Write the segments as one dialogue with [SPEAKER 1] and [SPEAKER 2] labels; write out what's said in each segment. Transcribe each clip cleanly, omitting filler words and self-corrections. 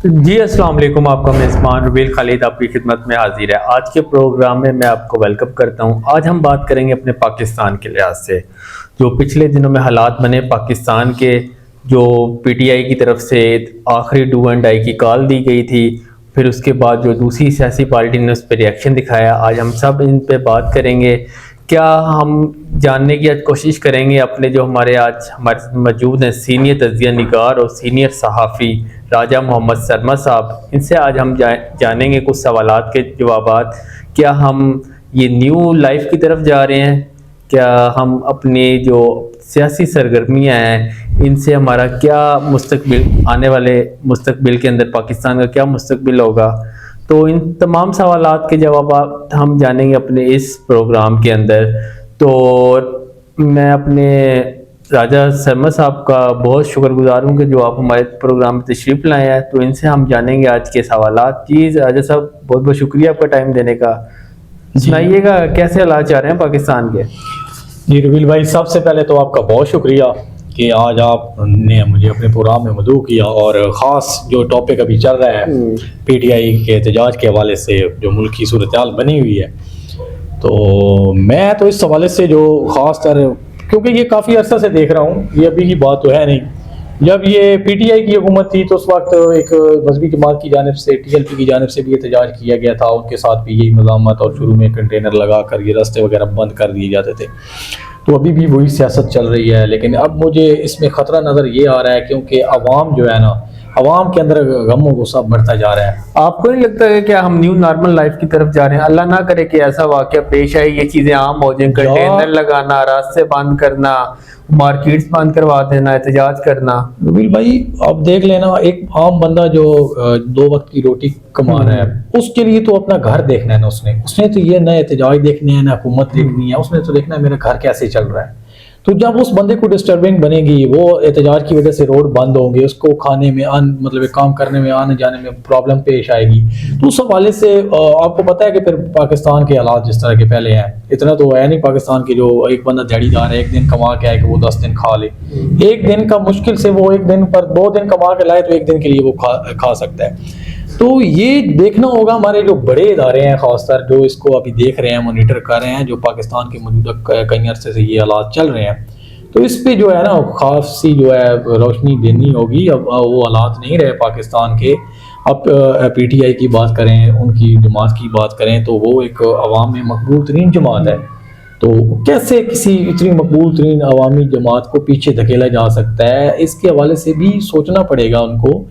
[SPEAKER 1] جی السلام علیکم، آپ کا میزبان رویل خالد آپ کی خدمت میں حاضر ہے۔ آج کے پروگرام میں آپ کو ویلکم کرتا ہوں۔ آج ہم بات کریں گے اپنے پاکستان کے لحاظ سے جو پچھلے دنوں میں حالات بنے پاکستان کے، جو پی ٹی آئی کی طرف سے آخری ڈو اینڈ ڈائی کی کال دی گئی تھی، پھر اس کے بعد جو دوسری سیاسی پارٹی نے اس پہ ری ایکشن دکھایا۔ آج ہم سب ان پہ بات کریں گے۔ کیا ہم جاننے کی آج کوشش کریں گے اپنے جو ہمارے موجود ہیں سینئر تجزیہ نگار اور سینئر صحافی راجہ محمد سرمد صاحب، ان سے آج ہم جانیں گے کچھ سوالات کے جوابات۔ کیا ہم یہ نیو لائف کی طرف جا رہے ہیں؟ کیا ہم اپنی جو سیاسی سرگرمیاں ہیں ان سے ہمارا کیا مستقبل، آنے والے مستقبل کے اندر پاکستان کا کیا مستقبل ہوگا؟ تو ان تمام سوالات کے جوابات ہم جانیں گے اپنے اس پروگرام کے اندر۔ تو میں اپنے راجہ سرمد صاحب کا بہت شکر گزار ہوں کہ جو آپ ہمارے پروگرام میں تشریف لائے ہیں، تو ان سے ہم جانیں گے آج کے سوالات۔ جی راجہ صاحب، بہت بہت شکریہ آپ کا ٹائم دینے کا۔ سنائیے گا کیسے حالات چاہ رہے ہیں پاکستان کے؟
[SPEAKER 2] جی رویل بھائی، سب سے پہلے تو آپ کا بہت شکریہ کہ آج آپ نے مجھے اپنے پروگرام میں مدعو کیا، اور خاص جو ٹاپک ابھی چل رہا ہے پی ٹی آئی کے احتجاج کے حوالے سے جو ملک کی صورتحال بنی ہوئی ہے، تو میں تو اس حوالے سے جو خاص طر، کیونکہ یہ کافی عرصہ سے دیکھ رہا ہوں، یہ ابھی کی بات تو ہے نہیں۔ جب یہ پی ٹی آئی کی حکومت تھی تو اس وقت ایک مذہبی جماعت کی جانب سے، ٹی ایل پی کی جانب سے بھی احتجاج کیا گیا تھا، ان کے ساتھ بھی یہی مزاحمت، اور شروع میں کنٹینر لگا کر یہ راستے وغیرہ بند کر دیے جاتے تھے۔ تو ابھی بھی وہی سیاست چل رہی ہے، لیکن اب مجھے اس میں خطرہ نظر یہ آ رہا ہے کیونکہ عوام جو ہے نا، عوام کے اندر غم و غصہ بڑھتا جا رہا ہے۔
[SPEAKER 1] آپ کو نہیں لگتا ہے کہ ہم نیو نارمل لائف کی طرف جا رہے ہیں؟ اللہ نہ کرے کہ ایسا واقعہ پیش آئے، یہ چیزیں عام ہو جائیں، کنٹینر لگانا، راستے بند کرنا، مارکیٹس بند کروا دینا، احتجاج کرنا۔
[SPEAKER 2] رویل بھائی اب دیکھ لینا، ایک عام بندہ جو 2 وقت کی روٹی کما رہا ہے، اس کے لیے تو اپنا گھر دیکھنا ہے نا، اس نے تو یہ نہ احتجاج دیکھنے ہیں، نہ حکومت دیکھنی ہے، اس نے تو دیکھنا ہے میرا گھر کیسے چل رہا ہے۔ تو جب اس بندے کو ڈسٹربنگ بنے گی، وہ احتجاج کی وجہ سے روڈ بند ہوں گے، اس کو کھانے میں مطلب کام کرنے میں، آنے جانے میں پرابلم پیش آئے گی، تو اس حوالے سے آپ کو پتہ ہے کہ پھر پاکستان کے حالات جس طرح کے پہلے ہیں، اتنا تو ہے نہیں پاکستان کی، جو ایک بندہ دیہڑی دار ہے، ایک دن کما کے آئے کہ وہ 10 دن کھا لے، ایک دن کا مشکل سے وہ ایک دن پر 2 دن کما کے لائے تو ایک دن کے لیے وہ کھا سکتا ہے۔ تو یہ دیکھنا ہوگا ہمارے جو بڑے ادارے ہیں، خاص طر جو اس کو ابھی دیکھ رہے ہیں، مانیٹر کر رہے ہیں، جو پاکستان کے موجودہ کئی عرصے سے یہ حالات چل رہے ہیں، تو اس پہ جو ہے نا خاصی جو ہے روشنی دینی ہوگی۔ اب وہ حالات نہیں رہے پاکستان کے۔ اب پی ٹی آئی کی بات کریں، ان کی جماعت کی بات کریں، تو وہ ایک عوام میں مقبول ترین جماعت ہے، تو کیسے کسی اتنی مقبول ترین عوامی جماعت کو پیچھے دھکیلا جا سکتا ہے؟ اس کے حوالے سے بھی سوچنا پڑے گا ان کو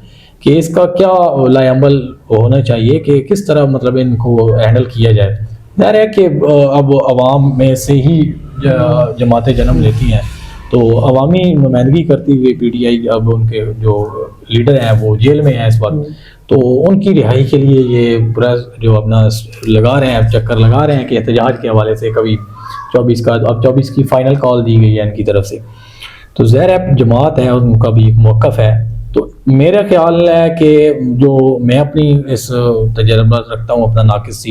[SPEAKER 2] کہ اس کا کیا لائے عمل ہونا چاہیے، کہ کس طرح مطلب ان کو ہینڈل کیا جائے۔ ظاہر ہے کہ اب عوام میں سے ہی جماعتیں جنم لیتی ہیں، تو عوامی نمائندگی کرتی ہوئے پی ٹی آئی، اب ان کے جو لیڈر ہیں وہ جیل میں ہیں اس وقت، تو ان کی رہائی کے لیے یہ پریس جو اپنا لگا رہے ہیں، چکر لگا رہے ہیں کہ احتجاج کے حوالے سے کبھی 24 کا، اب 24 کی فائنل کال دی گئی ہے ان کی طرف سے، تو ظاہر ہے جماعت ہے، ان کا بھی ایک موقف ہے۔ تو میرا خیال ہے کہ جو میں اپنی اس تجربہ رکھتا ہوں، اپنا ناقص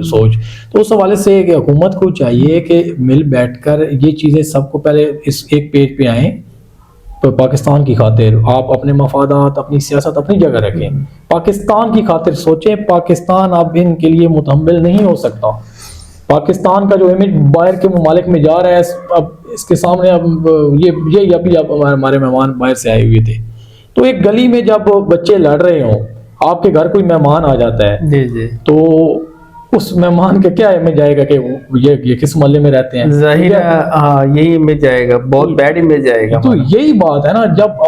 [SPEAKER 2] سوچ، تو اس حوالے سے کہ حکومت کو چاہیے کہ مل بیٹھ کر یہ چیزیں سب کو پہلے اس ایک پیج پہ آئیں، تو پاکستان کی خاطر آپ اپنے مفادات، اپنی سیاست اپنی جگہ رکھیں، پاکستان کی خاطر سوچیں۔ پاکستان اب ان کے لیے متحمل نہیں ہو سکتا۔ پاکستان کا جو امیج باہر کے ممالک میں جا رہا ہے، اب اس کے سامنے اب یہ ابھی ہمارے مہمان باہر سے آئے ہوئے تھے، تو ایک گلی میں جب بچے لڑ رہے ہوں، آپ کے گھر کوئی مہمان آ جاتا ہے، جی تو اس مہمان کا کیا امیج جائے گا کہ یہ کس محلے میں رہتے ہیں؟
[SPEAKER 1] ظاہر ہے ہاں، یہی امیج جائے گا، بہت بیڈ امیج جائے گا۔
[SPEAKER 2] تو یہی بات ہے نا، جب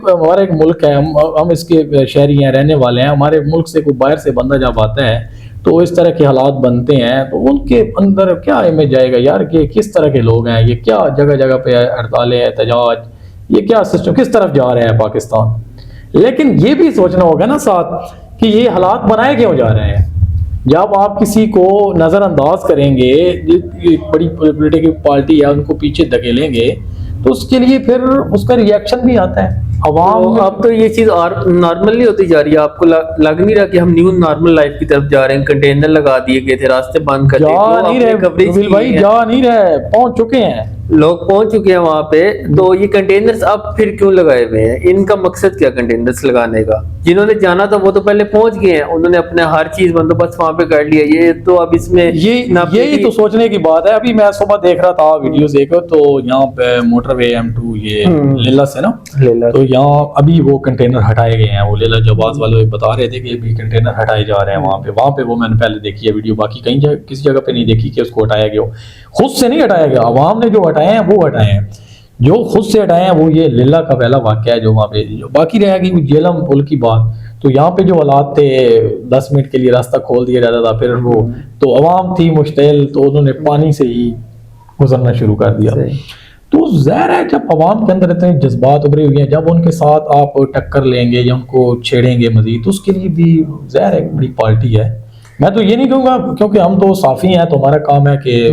[SPEAKER 2] ہمارا ایک ملک ہے، ہم اس کے شہری ہیں، رہنے والے ہیں، ہمارے ملک سے کوئی باہر سے بندہ جب آتا ہے تو اس طرح کے حالات بنتے ہیں، تو ان کے اندر کیا امیج جائے گا یار کہ کس طرح کے لوگ ہیں، یہ کیا جگہ جگہ پہ ہڑتالیں، احتجاج، یہ کیا سسٹم، کس طرف جا رہے ہیں پاکستان؟ لیکن یہ بھی سوچنا ہوگا نا ساتھ کہ یہ حالات بنائے کیوں جا رہے ہیں۔ جب آپ کسی کو نظر انداز کریں گے، بڑی پولیٹیکل پارٹی ہے، ان کو پیچھے دھکیلیں گے، تو اس کے لیے پھر اس کا ری ایکشن بھی آتا ہے۔ عوام
[SPEAKER 1] اب تو یہ چیز اور نارمل نہیں ہوتی جا رہی ہے، آپ کو لگ نہیں رہا کہ ہم نیو نارمل لائف کی طرف جا رہے ہیں؟ کنٹینر لگا دیے گئے تھے، راستے بند کر دیے،
[SPEAKER 2] جا نہیں رہے، پہنچ چکے ہیں۔
[SPEAKER 1] لوگ پہنچ چکے ہیں وہاں پہ, تو یہ کنٹینرز اب پھر کیوں لگائے ہوئے ہیں؟ ان کا مقصد کیا کنٹینرز لگانے کا؟ جنہوں نے جانا تھا وہ تو پہلے پہنچ گئے ہیں, انہوں نے اپنا ہر چیز بندوبست وہاں پہ کر لیا. یہ تو اب اس میں
[SPEAKER 2] یہی تو سوچنے کی بات ہے. ابھی میں صبح دیکھ رہا تھا ویڈیوز ایک, تو یہاں پہ موٹر وے M2 یہ لیلا سے نا, تو یہاں ابھی وہ کنٹینر ہٹائے گئے ہیں. وہ لیلا جواز والے بتا رہے تھے کہ ابھی کنٹینر ہٹائے جا رہے ہیں وہاں پہ وہ میں نے پہلے دیکھی ہے ویڈیو, باقی کہیں کسی جگہ پہ نہیں دیکھی کہ اس کو ہٹایا گیا. خود سے نہیں ہٹایا گیا, عوام نے جو ہٹائے ہیں وہ ہٹائے ہیں. جو خود سے ہٹائے ہیں وہ یہ لیلا کا پہلا واقعہ ہے جو وہاں پہ. باقی رہے گی جیلم پل کی بات, تو یہاں پہ جو حالات تھے 10 منٹ کے لیے راستہ کھول دیا جاتا تھا, پھر وہ تو عوام تھی مشتعل, تو انہوں نے پانی سے ہی گزرنا شروع کر دیا. تو ظاہر ہے جب عوام کے اندر اتنے جذبات ابھرے ہوئے ہیں, جب ان کے ساتھ آپ ٹکر لیں گے یا ان کو چھیڑیں گے مزید, تو اس کے لیے بھی ظاہر ہے بڑی پارٹی ہے. میں تو یہ نہیں کہوں گا, کیونکہ ہم تو صافی ہیں, تو ہمارا کام ہے کہ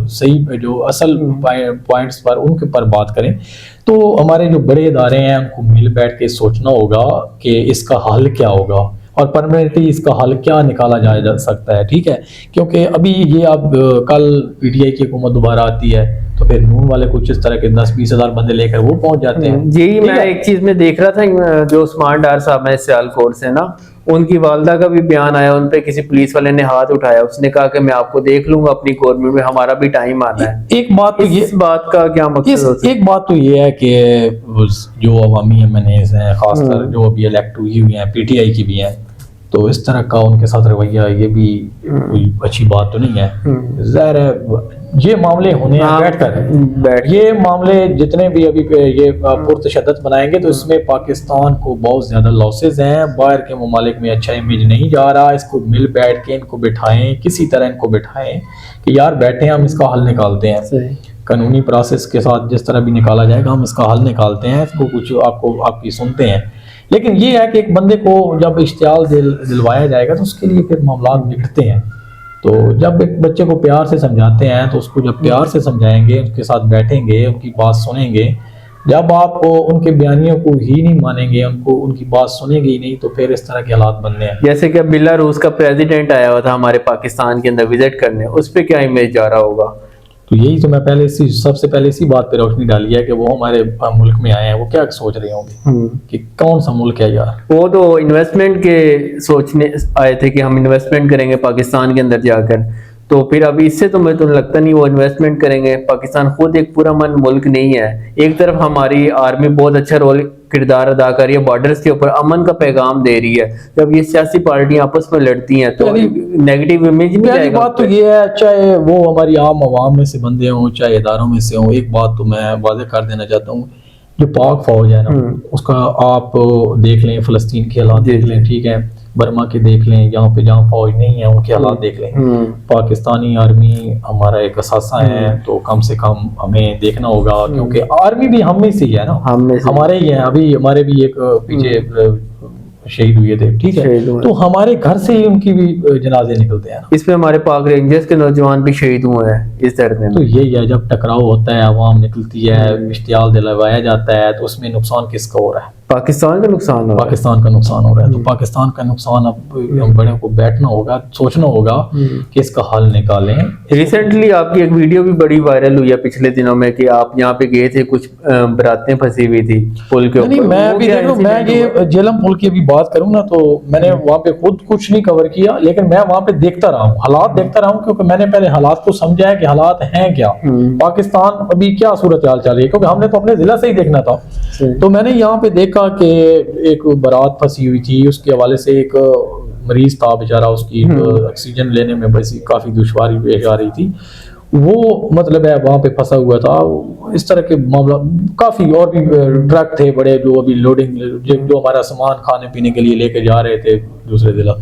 [SPEAKER 2] صحیح جو اصل پوائنٹس پر ان کے پر بات کریں. تو ہمارے جو بڑے ادارے ہیں ان کو مل بیٹھ کے سوچنا ہوگا کہ اس کا حل کیا ہوگا اور پرماننٹلی اس کا حل کیا نکالا جا سکتا ہے. ٹھیک ہے, کیونکہ ابھی یہ اب کل PTI کی حکومت دوبارہ آتی ہے, تو پھر نون والے کچھ اس طرح کے 10-20 ہزار بندے لے کر وہ پہنچ جاتے ہیں.
[SPEAKER 1] جی, میں ایک چیز میں دیکھ رہا تھا, جو عثمان ڈار صاحب ہیں سیالکوٹ سے نا, ان کی والدہ کا بھی بیان آیا, ان پہ کسی پولیس والے نے ہاتھ اٹھایا, اس نے کہا کہ میں آپ کو دیکھ لوں گا اپنی گورنمنٹ میں, ہمارا بھی ٹائم آنا ہے.
[SPEAKER 2] ایک بات تو
[SPEAKER 1] اس بات کا کیا مقصد؟
[SPEAKER 2] ایک بات تو یہ ہے کہ جو عوامی MNAs ہیں, خاص کر جو ابھی الیکٹ ہوئی ہیں PTI کی بھی ہیں, تو اس طرح کا ان کے ساتھ رویہ یہ بھی کوئی اچھی بات تو نہیں ہے. ظاہر ہے یہ معاملے ہونے ہیں بیٹھ کر, یہ معاملے جتنے بھی ابھی یہ پرتشدد بنائیں گے تو اس میں پاکستان کو بہت زیادہ لاسز ہیں. باہر کے ممالک میں اچھا امیج نہیں جا رہا. اس کو مل بیٹھ کے ان کو بٹھائیں, کسی طرح ان کو بٹھائیں کہ یار بیٹھیں, ہم اس کا حل نکالتے ہیں. قانونی پروسیس کے ساتھ جس طرح بھی نکالا جائے گا ہم اس کا حل نکالتے ہیں. اس کو کچھ آپ کی سنتے ہیں, لیکن یہ ہے کہ ایک بندے کو جب اشتعال دلوایا جائے گا تو اس کے لیے پھر معاملات بگڑتے ہیں. تو جب ایک بچے کو پیار سے سمجھاتے ہیں, تو اس کو جب پیار سے سمجھائیں گے, اس کے ساتھ بیٹھیں گے, ان کی بات سنیں گے, جب آپ ان کے بیانیوں کو ہی نہیں مانیں گے, ان کی بات سنیں گے ہی نہیں, تو پھر اس طرح کے حالات بننے ہیں.
[SPEAKER 1] جیسے کہ بیلاروس کا پریزیڈنٹ آیا ہوا تھا ہمارے پاکستان کے اندر وزٹ کرنے, اس پہ کیا امیج جا رہا ہوگا؟
[SPEAKER 2] تو یہی تو میں سب سے پہلے اسی بات پہ روشنی ڈالی ہے کہ وہ ہمارے ملک میں آئے ہیں, وہ کیا سوچ رہے ہوں گے کہ کون سا ملک ہے یار.
[SPEAKER 1] وہ تو انویسٹمنٹ کے سوچنے آئے تھے کہ ہم انویسٹمنٹ کریں گے پاکستان کے اندر جا کر, تو پھر ابھی اس سے تو مجھے تو لگتا نہیں وہ انویسٹمنٹ کریں گے. پاکستان خود ایک پورا من ملک نہیں ہے. ایک طرف ہماری آرمی بہت اچھا کردار ادا کر رہی ہے, بارڈرز کے اوپر امن کا پیغام دے رہی ہے. جب یہ سیاسی پارٹیاں آپس میں لڑتی ہیں تو نیگیٹو امیج نہیں جائے گا.
[SPEAKER 2] بات تو یہ ہے, چاہے وہ ہماری عام عوام میں سے بندے ہوں, چاہے اداروں میں سے ہوں, ایک بات تو میں واضح کر دینا چاہتا ہوں, جو پاک فوج ہے نا, اس کا آپ دیکھ لیں, فلسطین کے حالات دیکھ لیں, ٹھیک ہے, برما کے دیکھ لیں, یہاں پہ جہاں فوج نہیں ہے ان کے حالات دیکھ لیں. پاکستانی آرمی ہمارا ایک اثاثہ ہے, تو کم سے کم ہمیں دیکھنا ہوگا, کیونکہ آرمی بھی ہم میں سے ہی ہے نا, ہمارے ہی ہیں. ابھی ہمارے بھی ایک پیچھے شہید ہوئے تھے, ٹھیک ہے, تو ہمارے گھر سے ہی ان کی بھی جنازے نکلتے ہیں.
[SPEAKER 1] اس میں ہمارے پاک رینجرز کے نوجوان بھی شہید ہوئے ہیں اس درد میں.
[SPEAKER 2] تو یہی ہے, جب ٹکراؤ ہوتا ہے, عوام نکلتی ہے, اشتعال دلوایا جاتا ہے, تو اس میں نقصان کس کا ہو رہا ہے؟
[SPEAKER 1] پاکستان کا نقصان ہو رہا ہے.
[SPEAKER 2] پاکستان کا نقصان ہو رہا ہے. تو پاکستان کا نقصان اب ہم بڑے کو بیٹھنا ہوگا, سوچنا ہوگا کہ اس کا حل نکالیں.
[SPEAKER 1] ریسنٹلی آپ کی ایک ویڈیو بھی بڑی وائرل ہوئی ہے پچھلے دنوں میں, کہ آپ یہاں پہ گئے تھے, کچھ براتیں پھنسی ہوئی تھی پل کے اوپر.
[SPEAKER 2] میں یہ جیلم پل کی بھی بات کروں نا, تو میں نے وہاں پہ خود کچھ نہیں کور کیا, لیکن میں وہاں پہ دیکھتا رہا ہوں, حالات دیکھتا رہا ہوں, کیونکہ میں نے پہلے حالات کو سمجھا ہے کہ حالات ہیں کیا, پاکستان ابھی کیا صورتحال چل رہی ہے, کیونکہ ہم نے تو اپنے ضلع سے ہی دیکھنا تھا. تو میں نے یہاں پہ دیکھا کہ ایک بارات پھنسی ہوئی تھی, اس کے حوالے سے ایک مریض تھا بیچارہ, اس کی آکسیجن لینے میں کافی دشواری پیش آ رہی تھی. وہ مطلب ہے وہاں پہ پھنسا ہوا تھا. اس طرح کے معاملہ کافی, اور بھی ٹرک تھے بڑے جو ابھی لوڈنگ, جو ہمارا سامان کھانے پینے کے لیے لے کے جا رہے تھے دوسرے ضلع,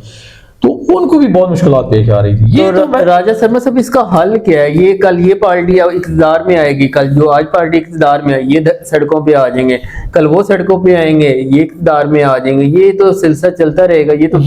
[SPEAKER 2] تو ان کو بھی بہت مشکلات پیش آ رہی تھی. یہ
[SPEAKER 1] تو راجہ سرما صاحب, اس کا حل کیا ہے؟ یہ کل یہ پارٹی اقتدار میں آئے گی, کل جو آج پارٹی اقتدار میں آئی یہ سڑکوں پہ آ جائیں گے, کل وہ سڑکوں پہ آئیں گے, یہ اقتدار میں آ جائیں گے, یہ تو سلسلہ چلتا رہے گا. یہ تو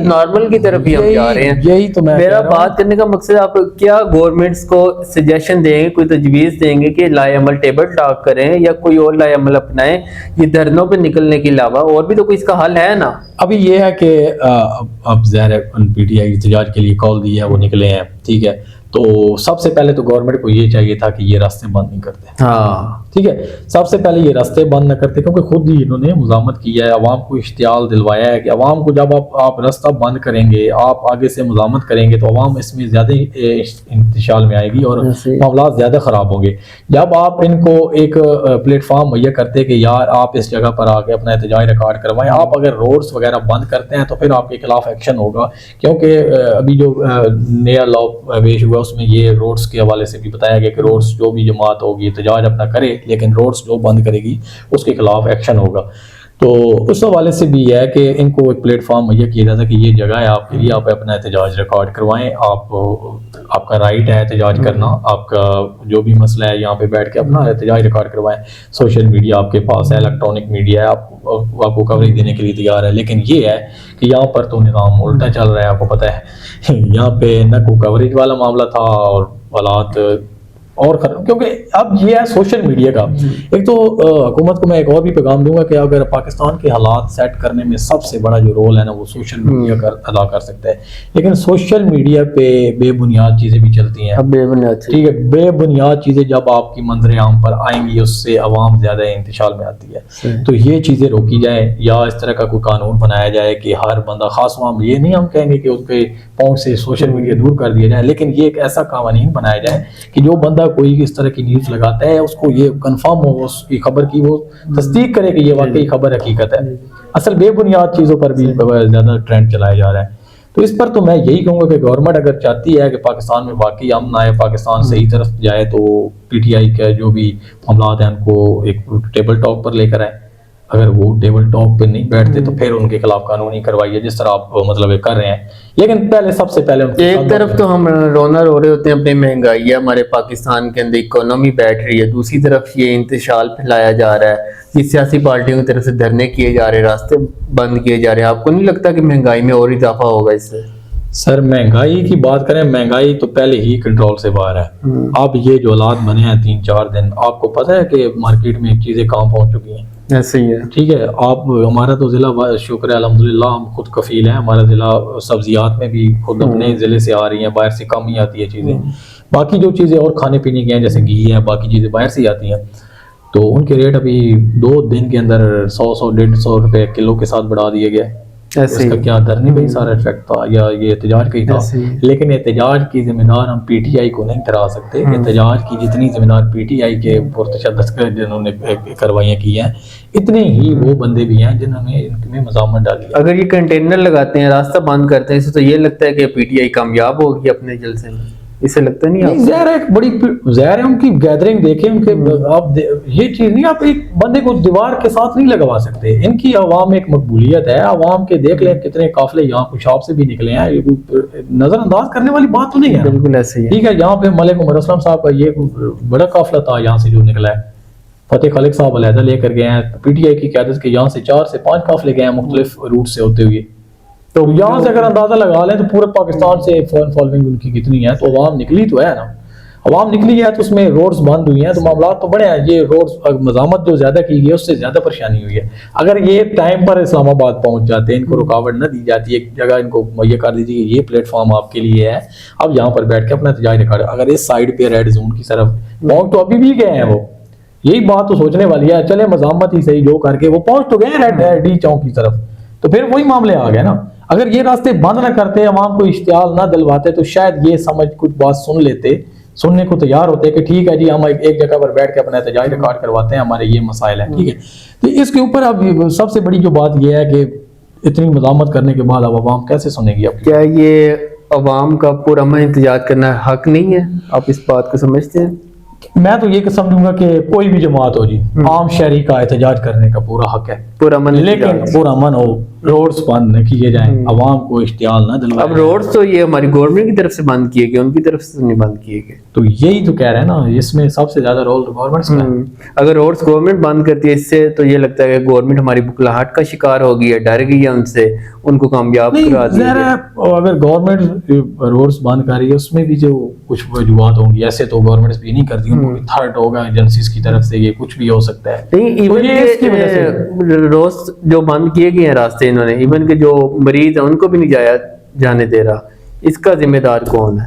[SPEAKER 1] نارمل کی طرف ہی ہم جا رہے ہیں.
[SPEAKER 2] یہی تو
[SPEAKER 1] میرا بات کرنے کا مقصد, آپ کیا گورنمنٹس کو سجیشن دیں گے, کوئی تجویز دیں گے کہ لائے عمل ٹیبل ٹاک کریں یا کوئی اور لائے عمل اپنائیں, یہ دھرنوں پہ نکلنے کے علاوہ اور بھی تو کوئی اس کا حل ہے نا؟
[SPEAKER 2] ابھی یہ ہے کہ اب ظاہر ہے PTI احتجاج کے لیے کال دی ہے, وہ نکلے ہیں, ٹھیک ہے, تو سب سے پہلے تو گورنمنٹ کو یہ چاہیے تھا کہ یہ راستے بند نہیں کرتے.
[SPEAKER 1] ہاں
[SPEAKER 2] ٹھیک ہے, سب سے پہلے یہ راستے بند نہ کرتے, کیونکہ خود ہی انہوں نے مزاحمت کیا ہے, عوام کو اشتعال دلوایا ہے کہ عوام کو جب آپ راستہ بند کریں گے, آپ آگے سے مزاحمت کریں گے, تو عوام اس میں زیادہ انتشال میں آئے گی اور معاملات زیادہ خراب ہوں گے. جب آپ ان کو ایک پلیٹ فارم مہیا کرتے کہ یار آپ اس جگہ پر آ کے اپنا احتجاج ریکارڈ کروائیں, آپ اگر روڈز وغیرہ بند کرتے ہیں تو پھر آپ کے خلاف ایکشن ہوگا, کیونکہ ابھی جو نیا لا پیش ہوا اس میں یہ روڈز کے حوالے سے بھی بتایا گیا کہ روڈز جو بھی جماعت ہوگی احتجاج اپنا کرے, لیکن روڈز جو بند کرے گی اس کے خلاف ایکشن ہوگا. تو اس حوالے سے بھی یہ ہے کہ ان کو ایک پلیٹ فارم مہیا کیا جاتا ہے کہ یہ جگہ ہے آپ کے لیے, آپ اپنا احتجاج ریکارڈ کروائیں, آپ کا رائٹ ہے احتجاج کرنا, آپ کا جو بھی مسئلہ ہے یہاں پہ بیٹھ کے اپنا احتجاج ریکارڈ کروائیں. سوشل میڈیا آپ کے پاس ہے, الیکٹرانک میڈیا ہے, آپ کو کوریج دینے کے لیے تیار ہے. لیکن یہ ہے کہ یہاں پر تو نظام الٹا چل رہا ہے, آپ کو پتہ ہے. یہاں پہ نہ کوئی کوریج والا معاملہ تھا اور حالات اور کیونکہ اب یہ ہے سوشل میڈیا کا. ایک تو حکومت کو میں ایک اور بھی پیغام دوں گا کہ اگر پاکستان کے حالات سیٹ کرنے میں سب سے بڑا جو رول ہے نا وہ سوشل میڈیا کا ادا کر سکتا ہے, لیکن سوشل میڈیا پہ بے بنیاد چیزیں بھی چلتی ہیں.
[SPEAKER 1] بے بنیاد,
[SPEAKER 2] ٹھیک ہے, بے بنیاد چیزیں جب آپ کی منظر عام پر آئیں گی اس سے عوام زیادہ انتشال میں آتی ہے. تو یہ چیزیں روکی جائیں, یا اس طرح کا کوئی قانون بنایا جائے کہ ہر بندہ, خاص عوام, یہ نہیں ہم کہیں گے کہ اس کے پہنچ سے سوشل میڈیا دور کر دیا جائے, لیکن یہ ایک ایسا قوانین بنایا جائے کہ جو بندہ کوئی اس طرح کی نیوز لگاتا ہے اس کو یہ کنفرم ہو, اس کی خبر کی وہ تصدیق کرے کہ یہ واقعی خبر حقیقت ہے. اصل بے بنیاد چیزوں پر بھی زیادہ ٹرینڈ چلایا جا رہا ہے. تو اس پر تو میں یہی کہوں گا کہ گورنمنٹ اگر چاہتی ہے کہ پاکستان میں واقعی امن آئے, پاکستان صحیح طرف جائے, تو پی ٹی آئی کے جو بھی معاملات ہیں ان کو ایک ٹیبل ٹاک پر لے کر آئے. اگر وہ ٹیبل ٹاک پہ نہیں بیٹھتے تو پھر ان کے خلاف قانونی کروائیے جس طرح آپ مطلب کر رہے ہیں. لیکن پہلے سب سے پہلے
[SPEAKER 1] ایک طرف تو ہم رونا رو رہے ہوتے ہیں, اپنی مہنگائی ہے ہمارے پاکستان کے اندر, اکانومی بیٹھ رہی ہے, دوسری طرف یہ انتشال پھیلایا جا رہا ہے, یہ سیاسی پارٹیوں کی طرف سے دھرنے کیے جا رہے ہیں, راستے بند کیے جا رہے ہیں. آپ کو نہیں لگتا کہ مہنگائی میں اور اضافہ ہوگا اس سے؟
[SPEAKER 2] سر مہنگائی کی بات کریں, مہنگائی تو پہلے ہی کنٹرول سے باہر ہے. اب یہ جو حالات بنے ہیں 3-4 دن, آپ کو پتہ ہے کہ مارکیٹ میں چیزیں کہاں پہنچ چکی ہیں.
[SPEAKER 1] ایسے ہی ہے,
[SPEAKER 2] ٹھیک ہے. آپ ہمارا تو ضلع شکر ہے الحمدللہ ہم خود کفیل ہیں, ہمارا ضلع سبزیات میں بھی خود اپنے ضلع سے آ رہی ہیں, باہر سے کم ہی آتی ہے چیزیں. باقی جو چیزیں اور کھانے پینے کی ہیں جیسے گھی ہے, باقی چیزیں باہر سے ہی آتی ہیں, تو ان کے ریٹ ابھی 2 دن کے اندر 100-150 روپے کلو کے ساتھ بڑھا دیے گئے. اس کا کیا دھرنے پہ ہی سارا افیکٹ تھا یا یہ احتجاج کا ہی تھا. لیکن احتجاج کی ذمہ دار ہم پی ٹی آئی کو نہیں ٹھہرا سکتے. احتجاج کی جتنی ذمہ دار پی ٹی آئی کے پرتشدد جنہوں نے کاروائیاں کی ہیں, اتنے ہی وہ بندے بھی ہیں جنہوں نے ان میں مزاحمت ڈالی ہے.
[SPEAKER 1] اگر یہ کنٹینر لگاتے ہیں, راستہ بند کرتے ہیں, اسے تو یہ لگتا ہے کہ پی ٹی آئی کامیاب ہوگی اپنے جلسے میں, اسے لگتا نہیں آپ؟
[SPEAKER 2] ظاہر ہے ایک بڑی ظاہر ہے ان کی گیدرنگ دیکھیں, ان کے آپ یہ چیز نہیں, آپ ایک بندے کو دیوار کے ساتھ نہیں لگوا سکتے. ان کی عوام ایک مقبولیت ہے, عوام کے دیکھ لیں کتنے قافلے یہاں کچھ شاپ سے بھی نکلے ہیں, نظر انداز کرنے والی بات تو نہیں ہے.
[SPEAKER 1] بالکل ایسے ہی ہے.
[SPEAKER 2] ٹھیک ہے, یہاں پہ ملک عمر اسلم صاحب کا یہ بڑا قافلہ تھا یہاں سے جو نکلا ہے, فتح خالق صاحب علیحدہ لے کر گئے ہیں, پی ٹی آئی کی قیادت کے یہاں سے 4 سے 5 قافلے گئے ہیں مختلف روٹ سے ہوتے ہوئے. تو یہاں سے اگر اندازہ لگا لیں تو پورے پاکستان سے فون فالوئنگ ان کی کتنی ہے. تو عوام نکلی تو ہے نا, عوام نکلی ہے, تو اس میں روڈز بند ہوئی ہیں, تو معاملات تو بڑے ہیں. یہ روڈز مزاحمت جو زیادہ کی گئی ہے اس سے زیادہ پریشانی ہوئی ہے. اگر یہ ٹائم پر اسلام آباد پہنچ جاتے ہیں, ان کو رکاوٹ نہ دی جاتی, ایک جگہ ان کو مہیا کر دیجیے کہ یہ پلیٹ فارم آپ کے لیے ہے, اب یہاں پر بیٹھ کے اپنا احتجاج ریکارڈ. اگر اس سائڈ پہ ریڈ زون کی طرف پہنچ تو ابھی بھی گئے ہیں, وہ یہی بات تو سوچنے والی ہے. چلے مزاحمت ہی صحیح جو کر کے وہ پہنچ تو گئے ریڈ ڈی چوک کی طرف, تو پھر وہی معاملے آ گئے نا. اگر یہ راستے بند نہ کرتے, عوام کو اشتعال نہ دلواتے, تو شاید یہ سمجھ کچھ بات سننے کو تیار ہوتے کہ ٹھیک ہے جی ہم ایک جگہ پر بیٹھ کے اپنا احتجاج ریکارڈ کرواتے ہیں, ہمارے یہ مسائل ہیں. ٹھیک ہے, تو اس کے اوپر اب سب سے بڑی جو بات یہ ہے کہ اتنی مزاحمت کرنے کے بعد اب عوام کیسے سنے گی؟ اب
[SPEAKER 1] کیا یہ عوام کا پرامن احتجاج کرنا حق نہیں ہے؟ آپ اس بات کو سمجھتے ہیں؟
[SPEAKER 2] میں تو یہ سمجھوں گا کہ کوئی بھی جماعت ہو جی, عام شہری کا احتجاج کرنے کا پورا حق ہے, لیکن پرامن ہو, روڈز بند نہ کیے جائیں, عوام کو اشتعال نہ دلوائیں.
[SPEAKER 1] اب روڈز تو یہ ہماری گورنمنٹ کی طرف سے بند کیے گئے, ان کی طرف سے نہیں بند کیے گئے.
[SPEAKER 2] تو یہی تو کہہ رہے ہیں نا, اس میں سب سے زیادہ رول گورنمنٹ کا ہے.
[SPEAKER 1] اگر روڈز گورنمنٹ بند کرتی ہے, اس سے تو یہ لگتا ہے کہ گورنمنٹ ہماری بکلاہٹ کا شکار ہو گئی ہے, ڈر گئی ہے ان سے, ان کو کامیاب کرا دی ہے.
[SPEAKER 2] اگر گورنمنٹ روڈز بند کر رہی ہے, اس میں بھی جو کچھ وجوہات ہوں گی, ایسے تو گورنمنٹ بھی نہیں کرتی, ان کو بھی تھرڈ ہوگا ایجنسیز کی طرف سے, یہ کچھ بھی ہو سکتا ہے.
[SPEAKER 1] نہیں, ایون روز جو بند کیے گئے ہیں راستے انہوں نے, ایون کہ جو مریض ہیں ان کو بھی نہیں جانے دے رہا, اس کا ذمہ دار کون ہے؟